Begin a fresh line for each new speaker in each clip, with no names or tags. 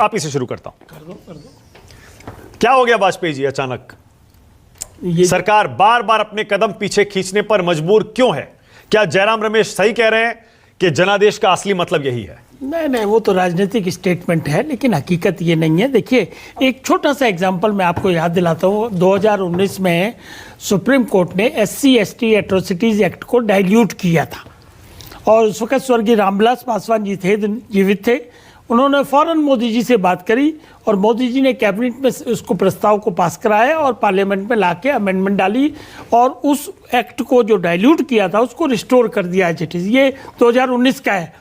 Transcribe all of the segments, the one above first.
आप इसे शुरू करता हूं। कर दो। क्या हो गया वाजपेयी जी अचानक? सरकार बार बार अपने कदम पीछे खींचने पर मजबूर क्यों है? क्या जयराम रमेश सही कह रहे हैं कि जनादेश का असली मतलब यही है?
नहीं, वो तो राजनीतिक स्टेटमेंट है, लेकिन हकीकत ये नहीं है। देखिए, एक छोटा सा एग्जांपल मैं आपको याद दिलाता हूँ। 2019 में सुप्रीम कोर्ट ने SC/ST एट्रोसिटीज एक्ट को डाइल्यूट किया था, और उस वक्त स्वर्गीय रामविलास पासवान जी थे, जीवित थे। उन्होंने फौरन मोदी जी से बात करी, और मोदी जी ने कैबिनेट में उसको प्रस्ताव को पास कराया और पार्लियामेंट में लाके अमेंडमेंट डाली, और उस एक्ट को जो डाइल्यूट किया था उसको रिस्टोर कर दिया एज इट इज। ये 2019 का है।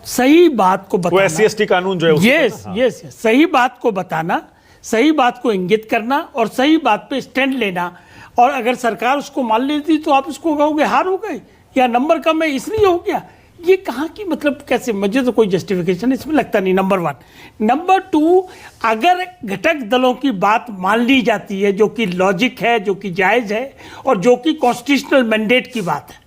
सही बात को बताना,
SC/ST कानून जो है
यस, सही बात को बताना, सही बात को इंगित करना और सही बात पे स्टैंड लेना। और अगर सरकार उसको मान लेती तो आप इसको कहोगे हार हो गए या नंबर कम है इसलिए हो गया। ये कहाँ की मतलब कैसे? मुझे तो कोई जस्टिफिकेशन इसमें लगता नहीं, नंबर 1। नंबर 2, अगर घटक दलों की बात मान ली जाती है, जो कि लॉजिक है, जो कि जायज़ है और जो कि कॉन्स्टिट्यूशनल मैंडेट की बात है।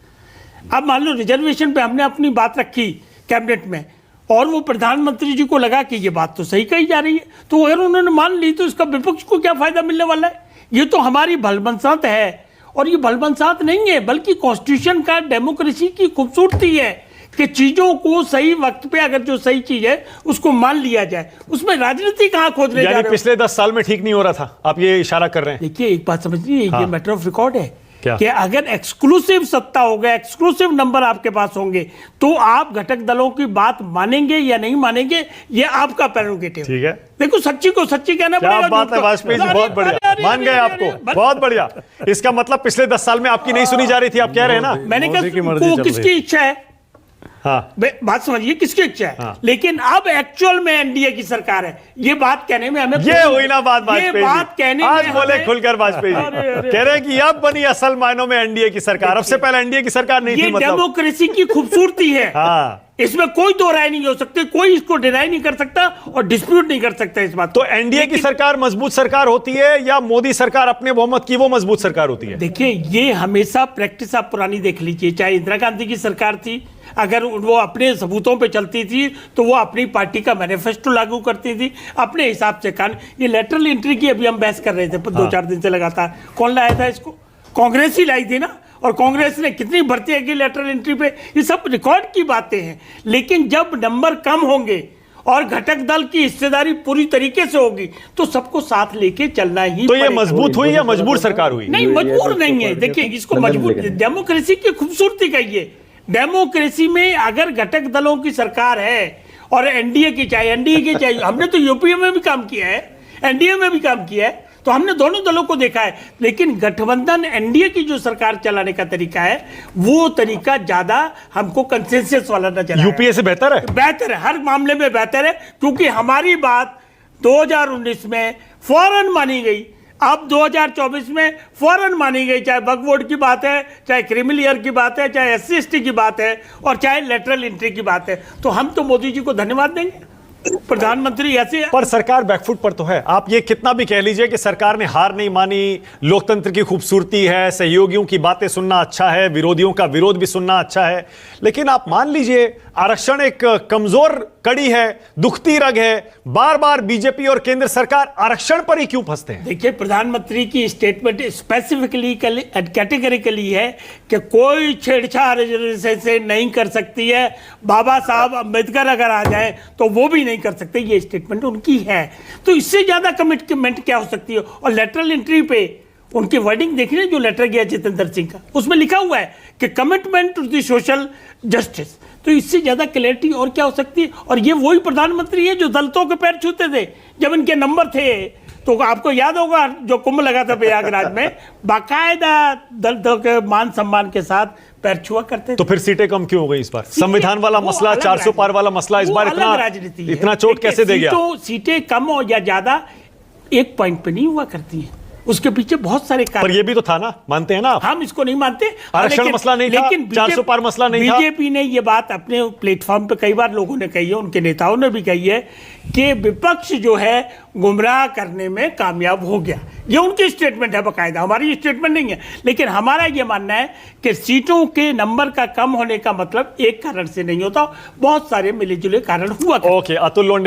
अब मान लो रिजर्वेशन पे हमने अपनी बात रखी कैबिनेट में, और वो प्रधानमंत्री जी को लगा कि ये बात तो सही कही जा रही है, तो अगर उन्होंने मान ली तो इसका विपक्ष को क्या फायदा मिलने वाला है? ये तो हमारी भलमनसात है, और ये भलमनसात नहीं है बल्कि कॉन्स्टिट्यूशन का, डेमोक्रेसी की खूबसूरती है कि चीजों को सही वक्त पे, अगर जो सही चीज है उसको मान लिया जाए। उसमें राजनीति कहाँ खोजने जा रहे हो?
पिछले 10 साल में ठीक नहीं हो रहा था, आप ये इशारा कर रहे हैं।
देखिए, एक बात समझिए, ये मैटर ऑफ रिकॉर्ड है
कि
अगर एक्सक्लूसिव सत्ता होगा, एक्सक्लूसिव नंबर आपके पास होंगे, तो आप घटक दलों की बात मानेंगे या नहीं मानेंगे, ये आपका प्रेरोगेटिव।
ठीक है,
देखो, सच्ची को सच्ची कहना पड़ेगा।
क्या बात है वाजपेयी जी, बहुत बढ़िया, मान गए आपको, बहुत बढ़िया। इसका मतलब पिछले 10 साल में आपकी नहीं सुनी जा रही थी, आप कह रहे हैं ना?
मैंने कहा वो किसकी इच्छा है?
हाँ,
बात समझिए, किसकी इच्छा है? हाँ। लेकिन अब एक्चुअल में एनडीए की सरकार है। ये बात कहने में हमें,
ये हुई ना बात वाजपेयी जी,
बात कहने
आज बोले खुलकर वाजपेयी जी, कह रहे हैं कि अब बनी असल मायनों में एनडीए की सरकार। अब से पहले एनडीए की सरकार नहीं थी। मतलब
डेमोक्रेसी की खूबसूरती है।
हाँ,
इसमें कोई दो राय नहीं हो सकती, कोई इसको डिनाई नहीं कर सकता और डिस्प्यूट नहीं कर सकता इस बात।
तो एनडीए की सरकार मजबूत सरकार होती है या मोदी सरकार अपने बहुमत की वो मजबूत सरकार होती है?
देखिए, ये हमेशा प्रैक्टिस आप पुरानी देख लीजिए। चाहे इंदिरा गांधी की सरकार थी, अगर वो अपने सबूतों पे चलती थी तो वो अपनी पार्टी का मैनिफेस्टो लागू करती थी अपने हिसाब से। ये लेटरल एंट्री की अभी हम बहस कर रहे थे 2-4 दिन से लगातार। कौन लाया था इसको? कांग्रेस ही लाई थी ना। और कांग्रेस ने कितनी भर्तियां की लेटरल एंट्री पे, ये सब रिकॉर्ड की बातें हैं। लेकिन जब नंबर कम होंगे और घटक दल की हिस्सेदारी पूरी तरीके से होगी तो सबको साथ लेके चलना ही।
तो ये मजबूत हुई या मजबूर सरकार हुई?
नहीं, मजबूर नहीं है। देखिए, इसको मजबूत, डेमोक्रेसी की खूबसूरती का ये, डेमोक्रेसी में अगर घटक दलों की सरकार है और एनडीए की चाहिए, हमने तो यूपीए में भी काम किया है, एनडीए में भी काम किया है, तो हमने दोनों दलों को देखा है। लेकिन गठबंधन एनडीए की जो सरकार चलाने का तरीका है, वो तरीका ज्यादा हमको कंसेंसस वाला नजर आता है।
यूपीए से बेहतर है?
बेहतर है, हर मामले में बेहतर है, क्योंकि हमारी बात 2019 में फौरन मानी गई, अब 2024 में फौरन मानी गई। चाहे वक्फ बोर्ड की बात है, चाहे क्रिमिनल ईयर की बात है, चाहे SC/ST की बात है, और चाहे लेटरल एंट्री की बात है। तो हम तो मोदी जी को धन्यवाद देंगे, प्रधानमंत्री ऐसे है।
पर सरकार बैकफुट पर तो है। आप ये कितना भी कह लीजिए कि सरकार ने हार नहीं मानी, लोकतंत्र की खूबसूरती है, सहयोगियों की बातें सुनना अच्छा है, विरोधियों का विरोध भी सुनना अच्छा है, लेकिन आप मान लीजिए आरक्षण एक कमजोर कड़ी है, दुखती रग है। बार बार बीजेपी और केंद्र सरकार आरक्षण पर ही क्यों फंसते हैं?
देखिए, प्रधानमंत्री की स्टेटमेंट स्पेसिफिकली कैटेगरिकली है कि कोई छेड़छाड़ रिजर्वेशन से नहीं कर सकती है। बाबा साहब अम्बेडकर अगर आ जाए तो वो भी नहीं कर सकते, ये स्टेटमेंट उनकी है। तो इससे ज्यादा कमिटमेंट क्या हो सकती है? और लेटरल एंट्री पे उनकी वर्डिंग देखिए, जो लेटर गया जितेंद्र सिंह का, उसमें लिखा हुआ है कि commitment to the social justice. तो इससे ज्यादा क्लैरिटी और क्या हो सकती है? और ये वही प्रधानमंत्री है जो दलितों के पैर छूते थे जब इनके नंबर थे। तो आपको याद होगा जो कुंभ लगा था प्रयागराज में, बाकायदा दलितों के मान सम्मान के साथ पैर छुआ करते थे।
तो फिर सीटें कम क्यों हो गई इस बार? संविधान वाला मसला, 400 पार वाला मसला इस बार इतना चोट कैसे दे गया?
तो सीटें कम हो या ज्यादा एक पॉइंट पे नहीं हुआ करती है, उसके पीछे बहुत सारे कारण।
पर ये भी तो था ना, मानते हैं ना आप?
हम इसको नहीं मानते।
आरक्षण मसला नहीं था,
लेकिन
400 पार मसला नहीं था।
बीजेपी ने ये बात अपने प्लेटफॉर्म पे कई बार लोगों ने कही है, उनके नेताओं ने भी कही है कि विपक्ष जो है गुमराह करने में कामयाब हो गया। ये उनकी स्टेटमेंट है बाकायदा, हमारी स्टेटमेंट नहीं है। लेकिन हमारा ये मानना है कि सीटों के नंबर का कम होने का मतलब एक कारण से नहीं होता, बहुत सारे मिले जुले कारण हुआ।
ओके, अतुल लोंढे